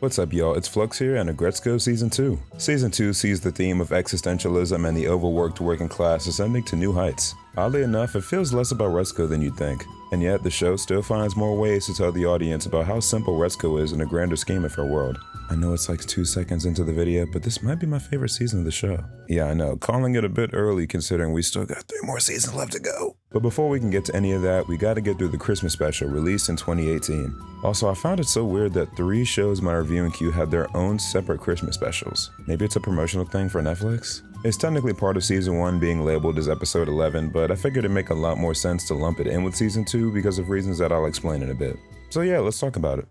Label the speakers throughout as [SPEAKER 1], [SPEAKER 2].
[SPEAKER 1] What's up, y'all? It's Flux here and Aggretsuko Season 2. Season 2 sees the theme of existentialism and the overworked working class ascending to new heights. Oddly enough, it feels less about Retsuko than you'd think. And yet, the show still finds more ways to tell the audience about how simple Retsuko is in a grander scheme of her world. I know it's like 2 seconds into the video, but this might be my favorite season of the show. Yeah, I know, calling it a bit early considering we still got 3 more seasons left to go. But before we can get to any of that, we gotta get through the Christmas special released in 2018. Also, I found it so weird that 3 shows in my reviewing queue had their own separate Christmas specials. Maybe it's a promotional thing for Netflix? It's technically part of Season 1 being labeled as Episode 11, but I figured it'd make a lot more sense to lump it in with Season 2 because of reasons that I'll explain in a bit. So yeah, let's talk about it.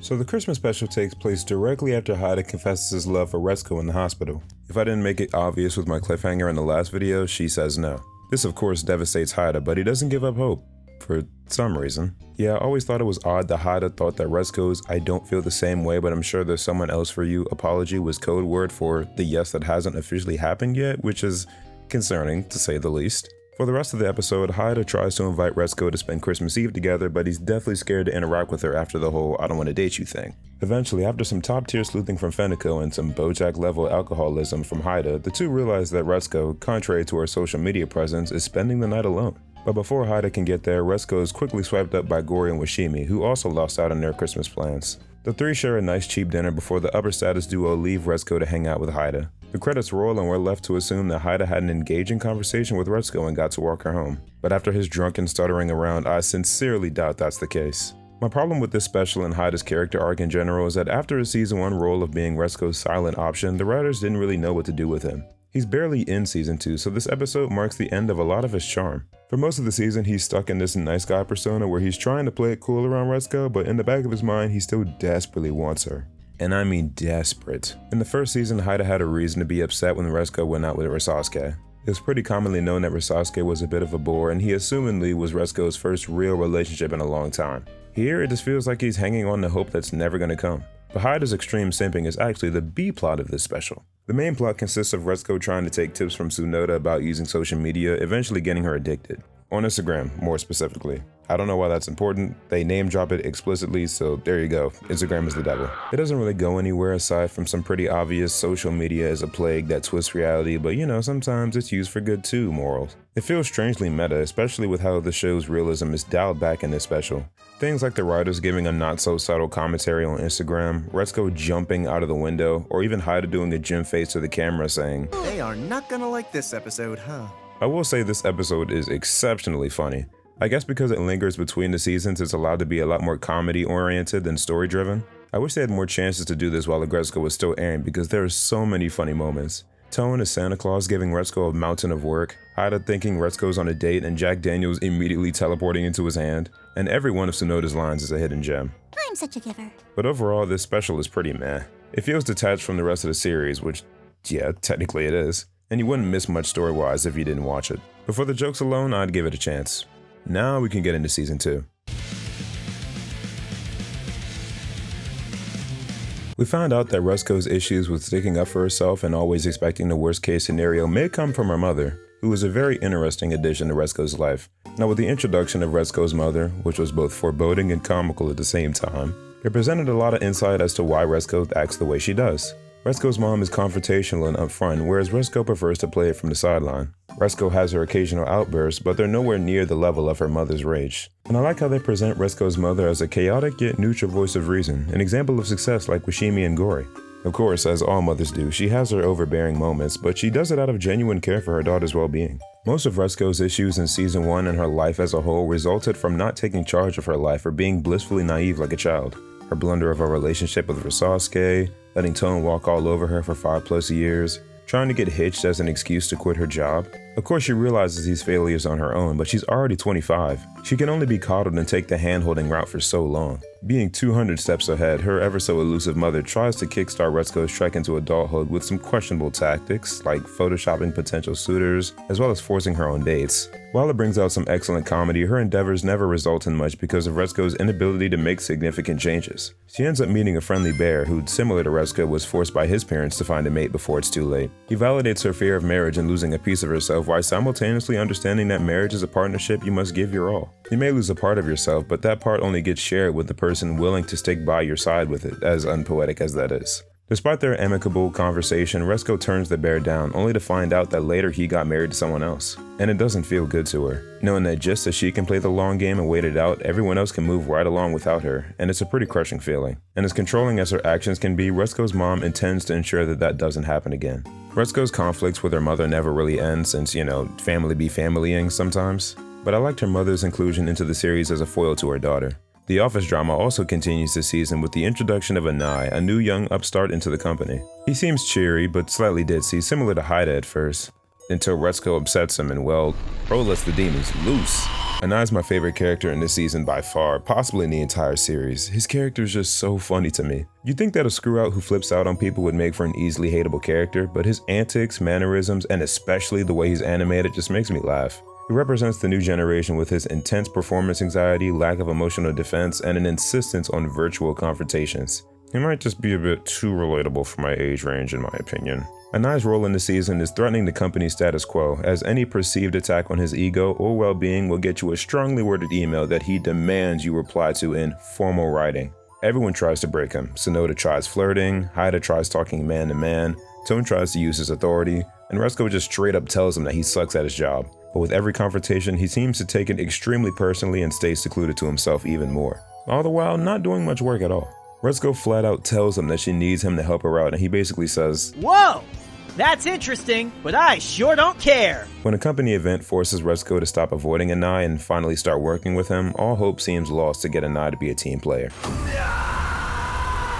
[SPEAKER 1] So the Christmas special takes place directly after Haida confesses his love for Retsuko in the hospital. If I didn't make it obvious with my cliffhanger in the last video, she says no. This of course devastates Haida, but he doesn't give up hope. For some reason. Yeah, I always thought it was odd that Haida thought that Retsuko's "I don't feel the same way but I'm sure there's someone else for you" apology was code word for the yes that hasn't officially happened yet, which is concerning to say the least. For the rest of the episode, Haida tries to invite Retsuko to spend Christmas Eve together, but he's definitely scared to interact with her after the whole "I don't want to date you" thing. Eventually, after some top-tier sleuthing from Feniko and some Bojack-level alcoholism from Haida, the two realize that Retsuko, contrary to her social media presence, is spending the night alone. But before Haida can get there, Retsuko is quickly swiped up by Gori and Washimi, who also lost out on their Christmas plans. The 3 share a nice cheap dinner before the upper status duo leave Retsuko to hang out with Haida. The credits roll and we're left to assume that Haida had an engaging conversation with Retsuko and got to walk her home. But after his drunken stuttering around, I sincerely doubt that's the case. My problem with this special and Haida's character arc in general is that after his Season 1 role of being Retsuko's silent option, the writers didn't really know what to do with him. He's barely in Season 2, so this episode marks the end of a lot of his charm. For most of the season, he's stuck in this nice guy persona where he's trying to play it cool around Retsuko, but in the back of his mind, he still desperately wants her. And I mean desperate. In the first season, Haida had a reason to be upset when Retsuko went out with Risasuke. It was pretty commonly known that Risasuke was a bit of a bore, and he assumedly was Retsuko's first real relationship in a long time. Here, it just feels like he's hanging on to hope that's never gonna come. But Haida's extreme simping is actually the B plot of this special. The main plot consists of Retsuko trying to take tips from Tsunoda about using social media, eventually getting her addicted. On Instagram, more specifically. I don't know why that's important. They name drop it explicitly, so there you go. Instagram is the devil. It doesn't really go anywhere aside from some pretty obvious social media is a plague that twists reality, but you know, sometimes it's used for good too morals. It feels strangely meta, especially with how the show's realism is dialed back in this special. Things like the writers giving a not-so-subtle commentary on Instagram, Retsuko jumping out of the window, or even Haida doing a gym face to the camera saying,
[SPEAKER 2] "They are not gonna like this episode, huh?"
[SPEAKER 1] I will say this episode is exceptionally funny. I guess because it lingers between the seasons, it's allowed to be a lot more comedy-oriented than story-driven. I wish they had more chances to do this while Aggretsuko was still airing because there are so many funny moments. Tone as Santa Claus giving Retsuko a mountain of work, Haida thinking Retsuko's on a date and Jack Daniels immediately teleporting into his hand, and every one of Tsunoda's lines is a hidden gem.
[SPEAKER 3] I'm such a giver.
[SPEAKER 1] But overall, this special is pretty meh. It feels detached from the rest of the series, which, yeah, technically it is. And you wouldn't miss much story-wise if you didn't watch it. But for the jokes alone, I'd give it a chance. Now we can get into Season 2. We found out that Retsuko's issues with sticking up for herself and always expecting the worst case scenario may come from her mother, who is a very interesting addition to Retsuko's life. Now with the introduction of Retsuko's mother, which was both foreboding and comical at the same time, it presented a lot of insight as to why Retsuko acts the way she does. Retsuko's mom is confrontational and upfront, whereas Retsuko prefers to play it from the sideline. Retsuko has her occasional outbursts, but they're nowhere near the level of her mother's rage. And I like how they present Retsuko's mother as a chaotic yet neutral voice of reason, an example of success like Washimi and Gori. Of course, as all mothers do, she has her overbearing moments, but she does it out of genuine care for her daughter's well-being. Most of Retsuko's issues in Season 1 and her life as a whole resulted from not taking charge of her life or being blissfully naive like a child. Her blunder of a relationship with Risasuke, letting Tone walk all over her for 5+ years, trying to get hitched as an excuse to quit her job. Of course, she realizes these failures on her own, but she's already 25. She can only be coddled and take the hand-holding route for so long. Being 200 steps ahead, her ever-so-elusive mother tries to kickstart Retsuko's trek into adulthood with some questionable tactics, like photoshopping potential suitors, as well as forcing her on dates. While it brings out some excellent comedy, her endeavors never result in much because of Retsuko's inability to make significant changes. She ends up meeting a friendly bear who, similar to Retsuko, was forced by his parents to find a mate before it's too late. He validates her fear of marriage and losing a piece of herself yourself while simultaneously understanding that marriage is a partnership you must give your all. You may lose a part of yourself, but that part only gets shared with the person willing to stick by your side with it, as unpoetic as that is. Despite their amicable conversation, Retsuko turns the bear down, only to find out that later he got married to someone else. And it doesn't feel good to her, knowing that just as she can play the long game and wait it out, everyone else can move right along without her, and it's a pretty crushing feeling. And as controlling as her actions can be, Retsuko's mom intends to ensure that that doesn't happen again. Retsuko's conflicts with her mother never really end since, family be familying sometimes. But I liked her mother's inclusion into the series as a foil to her daughter. The office drama also continues this season with the introduction of Anai, a new young upstart into the company. He seems cheery, but slightly ditzy, similar to Haida at first, until Retsuko upsets him and, well, bro lets the demons loose. Anai's my favorite character in this season by far, possibly in the entire series. His character is just so funny to me. You'd think that a screw-out who flips out on people would make for an easily hateable character, but his antics, mannerisms, and especially the way he's animated just makes me laugh. He represents the new generation with his intense performance anxiety, lack of emotional defense, and an insistence on virtual confrontations. He might just be a bit too relatable for my age range in my opinion. Anai's role in the season is threatening the company's status quo, as any perceived attack on his ego or well-being will get you a strongly worded email that he demands you reply to in formal writing. Everyone tries to break him. Sonoda tries flirting, Haida tries talking man to man, Tone tries to use his authority, and Retsuko just straight up tells him that he sucks at his job. But with every confrontation, he seems to take it extremely personally and stays secluded to himself even more, all the while not doing much work at all. Retsuko flat out tells him that she needs him to help her out, and he basically says,
[SPEAKER 3] "Whoa! That's interesting, but I sure don't care."
[SPEAKER 1] When a company event forces Retsuko to stop avoiding Anai and finally start working with him, all hope seems lost to get Anai to be a team player.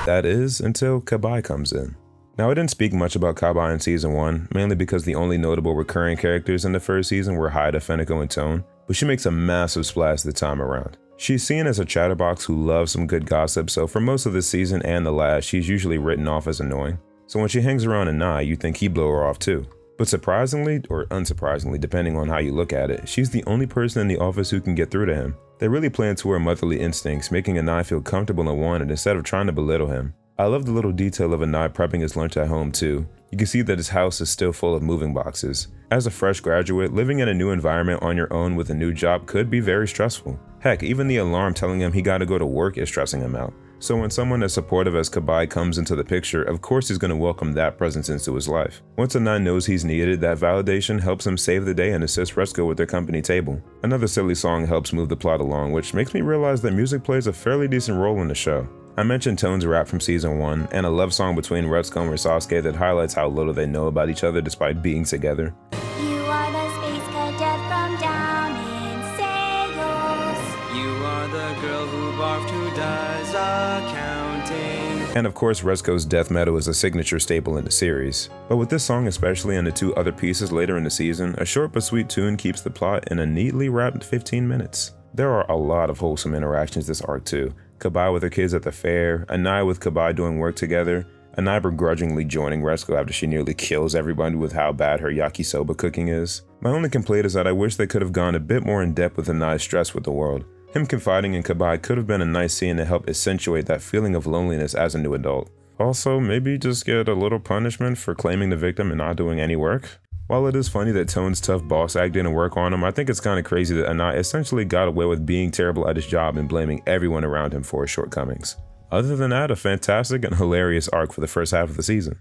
[SPEAKER 1] That is, until Kabai comes in. Now, I didn't speak much about Kabai in season 1, mainly because the only notable recurring characters in the first season were Haida, Feneko, and Tone, but she makes a massive splash this time around. She's seen as a chatterbox who loves some good gossip, so for most of this season and the last, she's usually written off as annoying. So when she hangs around Anai, you think he'd blow her off too. But surprisingly, or unsurprisingly, depending on how you look at it, she's the only person in the office who can get through to him. They really play into her motherly instincts, making Anai feel comfortable and wanted instead of trying to belittle him. I love the little detail of Anai prepping his lunch at home too. You can see that his house is still full of moving boxes. As a fresh graduate, living in a new environment on your own with a new job could be very stressful. Heck, even the alarm telling him he gotta go to work is stressing him out. So when someone as supportive as Kabai comes into the picture, of course he's gonna welcome that presence into his life. Once Anai knows he's needed, that validation helps him save the day and assist Retsuko with their company table. Another silly song helps move the plot along, which makes me realize that music plays a fairly decent role in the show. I mentioned Tone's rap from season 1, and a love song between Retsuko and Sasuke that highlights how little they know about each other despite being together.
[SPEAKER 4] You are the space cadet from down in Sales.
[SPEAKER 2] You are the girl who barfed who does accounting.
[SPEAKER 1] And of course, Retsuko's death metal is a signature staple in the series. But with this song especially and the 2 other pieces later in the season, a short but sweet tune keeps the plot in a neatly wrapped 15 minutes. There are a lot of wholesome interactions this arc too. Kabai with her kids at the fair, Anai with Kabai doing work together, Anai begrudgingly joining Retsuko after she nearly kills everybody with how bad her yakisoba cooking is. My only complaint is that I wish they could have gone a bit more in depth with Anai's stress with the world. Him confiding in Kabai could have been a nice scene to help accentuate that feeling of loneliness as a new adult. Also, maybe just get a little punishment for claiming the victim and not doing any work. While it is funny that Tone's tough boss act didn't work on him, I think it's kind of crazy that Anai essentially got away with being terrible at his job and blaming everyone around him for his shortcomings. Other than that, a fantastic and hilarious arc for the first half of the season.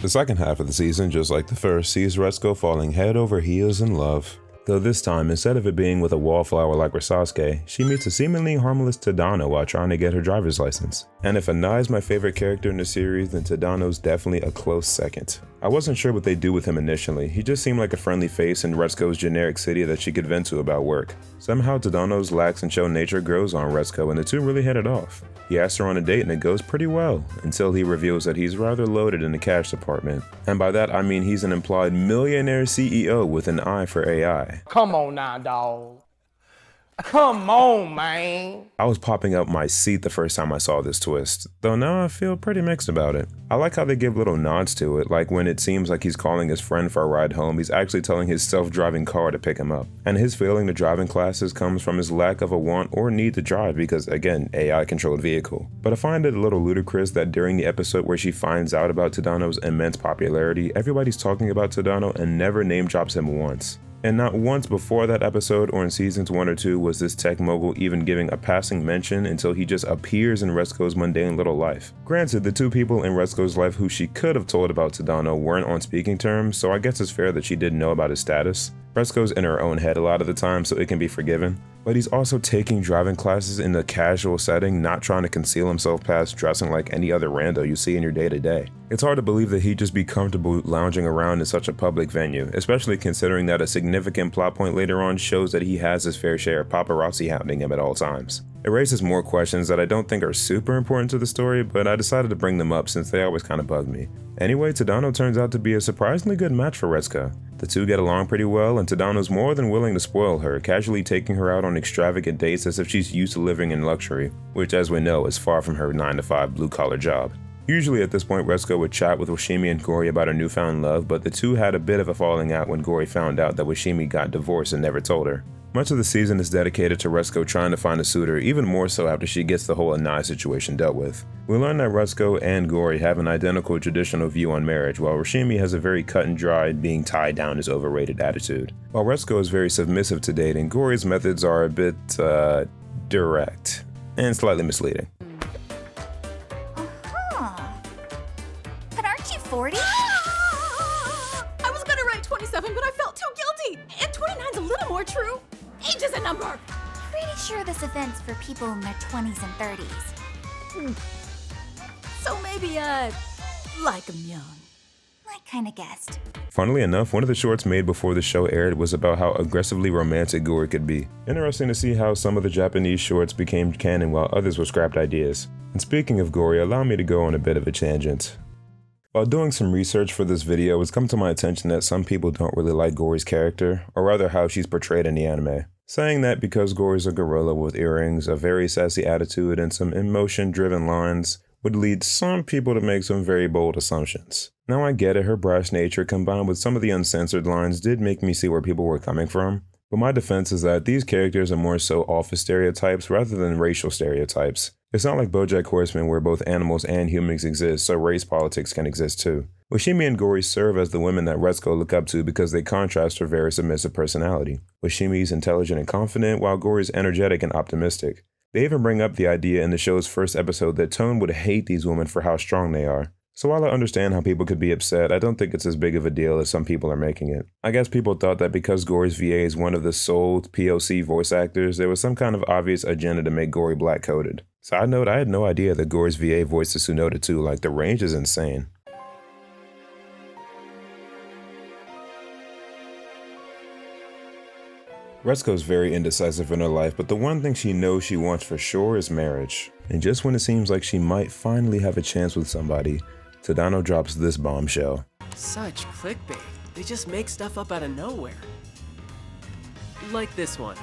[SPEAKER 1] The second half of the season, just like the first, sees Retsuko falling head over heels in love. Though this time, instead of it being with a wallflower like Sasuke, she meets a seemingly harmless Tadano while trying to get her driver's license. And if Anai is my favorite character in the series, then Tadano's definitely a close second. I wasn't sure what they'd do with him initially. He just seemed like a friendly face in Retsuko's generic city that she could vent to about work. Somehow Tadano's lax and chill nature grows on Retsuko and the two really hit it off. He asks her on a date and it goes pretty well, until he reveals that he's rather loaded in the cash department. And by that I mean he's an implied millionaire CEO with an eye for AI.
[SPEAKER 5] Come on now, dawg. Come on, man.
[SPEAKER 1] I was popping up my seat the first time I saw this twist, though now I feel pretty mixed about it. I like how they give little nods to it, like when it seems like he's calling his friend for a ride home, he's actually telling his self-driving car to pick him up. And his failing the driving classes comes from his lack of a want or need to drive because, again, AI-controlled vehicle. But I find it a little ludicrous that during the episode where she finds out about Tadano's immense popularity, everybody's talking about Tadano and never name drops him once. And not once before that episode or in seasons 1 or 2 was this tech mogul even giving a passing mention until he just appears in Retsuko's mundane little life. Granted, the two people in Retsuko's life who she could have told about Tadano weren't on speaking terms, so I guess it's fair that she didn't know about his status. Retsuko's in her own head a lot of the time, so it can be forgiven. But he's also taking driving classes in a casual setting, not trying to conceal himself past dressing like any other rando you see in your day-to-day. It's hard to believe that he'd just be comfortable lounging around in such a public venue, especially considering that a significant plot point later on shows that he has his fair share of paparazzi hounding him at all times. It raises more questions that I don't think are super important to the story, but I decided to bring them up since they always kind of bug me. Anyway, Tadano turns out to be a surprisingly good match for Retsuko. The two get along pretty well, and Tadano's more than willing to spoil her, casually taking her out on extravagant dates as if she's used to living in luxury, which as we know is far from her 9-to-5 blue-collar job. Usually at this point, Retsuko would chat with Washimi and Gori about her newfound love, but the two had a bit of a falling out when Gori found out that Washimi got divorced and never told her. Much of the season is dedicated to Retsuko trying to find a suitor, even more so after she gets the whole Anai situation dealt with. We learn that Retsuko and Gori have an identical traditional view on marriage, while Washimi has a very cut and dry, being tied down is overrated attitude. While Retsuko is very submissive to dating, Gori's methods are a bit, direct, and slightly misleading.
[SPEAKER 4] But aren't you 40?
[SPEAKER 6] I was gonna write 27, but I felt too guilty. And 29's a little more true. Age is a number.
[SPEAKER 4] Pretty sure this event's for people in their 20s and 30s.
[SPEAKER 6] So maybe, like 'em young.
[SPEAKER 4] I kinda guessed.
[SPEAKER 1] Funnily enough, one of the shorts made before the show aired was about how aggressively romantic Gori could be. Interesting to see how some of the Japanese shorts became canon while others were scrapped ideas. And speaking of Gori, allow me to go on a bit of a tangent. While doing some research for this video, it's come to my attention that some people don't really like Gori's character, or rather how she's portrayed in the anime. Saying that because Gori's a gorilla with earrings, a very sassy attitude, and some emotion-driven lines would lead some people to make some very bold assumptions. Now I get it, her brash nature combined with some of the uncensored lines did make me see where people were coming from, but my defense is that these characters are more so office stereotypes rather than racial stereotypes. It's not like BoJack Horseman where both animals and humans exist, so race politics can exist too. Washimi and Gori serve as the women that Retsuko look up to because they contrast her very submissive personality. Washimi's intelligent and confident, while Gori's energetic and optimistic. They even bring up the idea in the show's first episode that Tone would hate these women for how strong they are. So while I understand how people could be upset, I don't think it's as big of a deal as some people are making it. I guess people thought that because Gori's VA is one of the sole POC voice actors, there was some kind of obvious agenda to make Gori black-coded. Side note, I had no idea that Gori's VA voices Tsunoda too, like the range is insane. Retsuko's very indecisive in her life, but the one thing she knows she wants for sure is marriage. And just when it seems like she might finally have a chance with somebody, Tadano drops this bombshell.
[SPEAKER 7] Such clickbait. They just make stuff up out of nowhere. Like this one.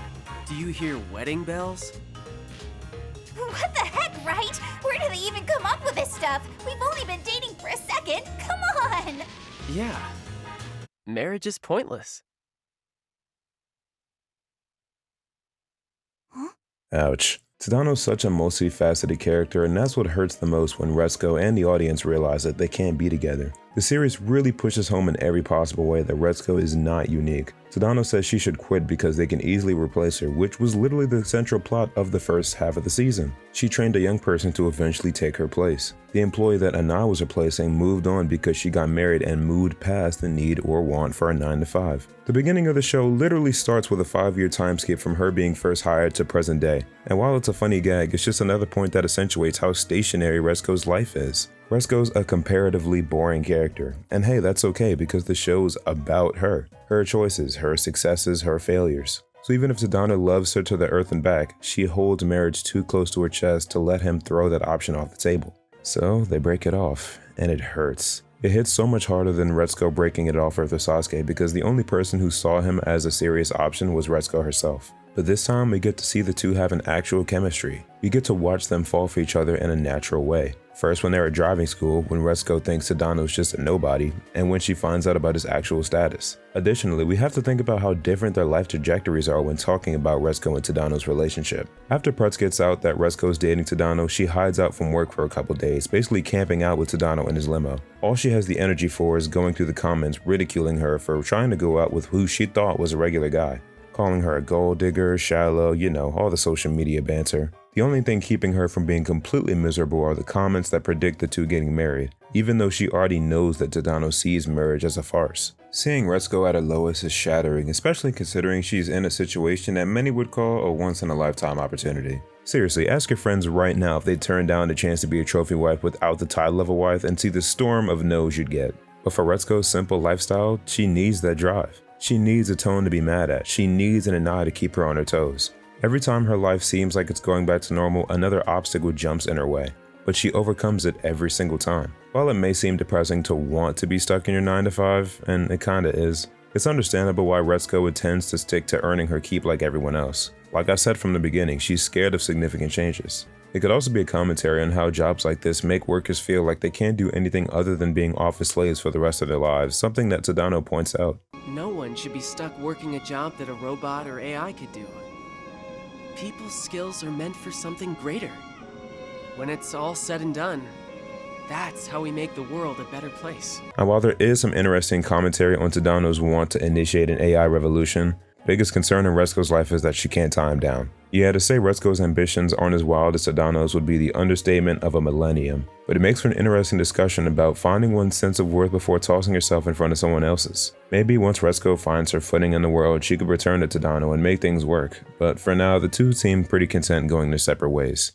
[SPEAKER 7] Do you hear wedding bells?
[SPEAKER 4] What the heck, right? Where do they even come up with this stuff? We've only been dating for a second. Come on!
[SPEAKER 7] Yeah. Marriage is pointless.
[SPEAKER 1] Ouch. Tadano's such a multifaceted character, and that's what hurts the most when Retsuko and the audience realize that they can't be together. The series really pushes home in every possible way that Retsuko is not unique. Tadano says she should quit because they can easily replace her, which was literally the central plot of the first half of the season. She trained a young person to eventually take her place. The employee that Anai was replacing moved on because she got married and moved past the need or want for a 9-to-5. The beginning of the show literally starts with a 5-year time skip from her being first hired to present day. And while it's a funny gag, it's just another point that accentuates how stationary Retsuko's life is. Retsuko's a comparatively boring character, and hey, that's okay because the show's about her choices, her successes, her failures. So even if Tadano loves her to the earth and back, she holds marriage too close to her chest to let him throw that option off the table. So they break it off, and it hurts. It hits so much harder than Retsuko breaking it off with Sasuke because the only person who saw him as a serious option was Retsuko herself. but this time we get to see the two have an actual chemistry. We get to watch them fall for each other in a natural way. First when they're at driving school, when Retsuko thinks Tadano's just a nobody, and when she finds out about his actual status. Additionally, we have to think about how different their life trajectories are when talking about Retsuko and Tadano's relationship. After Pretz gets out that Retsuko's dating Tadano, she hides out from work for a couple days, basically camping out with Tadano in his limo. All she has the energy for is going through the comments ridiculing her for trying to go out with who she thought was a regular guy. Calling her a gold digger, shallow, you know, all the social media banter. The only thing keeping her from being completely miserable are the comments that predict the two getting married, even though she already knows that Tadano sees marriage as a farce. Seeing Retsuko at her lowest is shattering, especially considering she's in a situation that many would call a once-in-a-lifetime opportunity. Seriously, ask your friends right now if they'd turn down the chance to be a trophy wife without the title of a wife and see the storm of no's you'd get. But for Retsuko's simple lifestyle, she needs that drive. She needs a tone to be mad at. She needs an eye to keep her on her toes. Every time her life seems like it's going back to normal, another obstacle jumps in her way. But she overcomes it every single time. While it may seem depressing to want to be stuck in your 9 to 5, and it kinda is, it's understandable why Retsuko tends to stick to earning her keep like everyone else. Like I said from the beginning, she's scared of significant changes. It could also be a commentary on how jobs like this make workers feel like they can't do anything other than being office slaves for the rest of their lives, something that Tadano points out.
[SPEAKER 7] No one should be stuck working a job that a robot or AI could do. People's skills are meant for something greater. When it's all said and done, that's how we make the world a better place.
[SPEAKER 1] And while there is some interesting commentary on Tadano's want to initiate an AI revolution, biggest concern in Retsuko's life is that she can't tie him down. Yeah, to say Retsuko's ambitions aren't as wild as Tadano's would be the understatement of a millennium, but it makes for an interesting discussion about finding one's sense of worth before tossing yourself in front of someone else's. Maybe once Retsuko finds her footing in the world, she could return to Tadano and make things work, but for now, the two seem pretty content going their separate ways.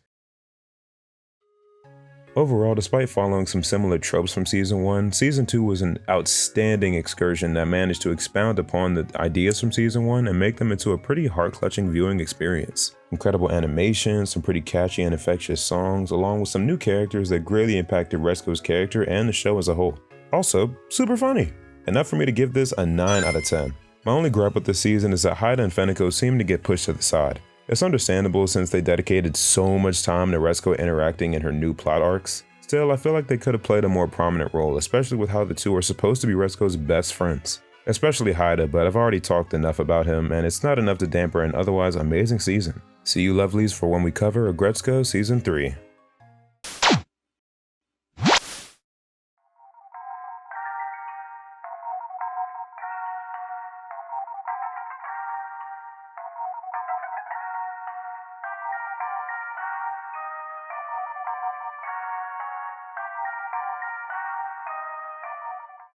[SPEAKER 1] Overall, despite following some similar tropes from Season 1, Season 2 was an outstanding excursion that managed to expound upon the ideas from Season 1 and make them into a pretty heart-clutching viewing experience. Incredible animation, some pretty catchy and infectious songs, along with some new characters that greatly impacted Retsuko's character and the show as a whole. Also, super funny! Enough for me to give this a 9 out of 10. My only gripe with this season is that Haida and Feneko seem to get pushed to the side. It's understandable since they dedicated so much time to Retsuko interacting in her new plot arcs. Still, I feel like they could have played a more prominent role, especially with how the two are supposed to be Retsuko's best friends. Especially Haida, but I've already talked enough about him, and it's not enough to damper an otherwise amazing season. See you lovelies for when we cover Aggretsuko Season 3.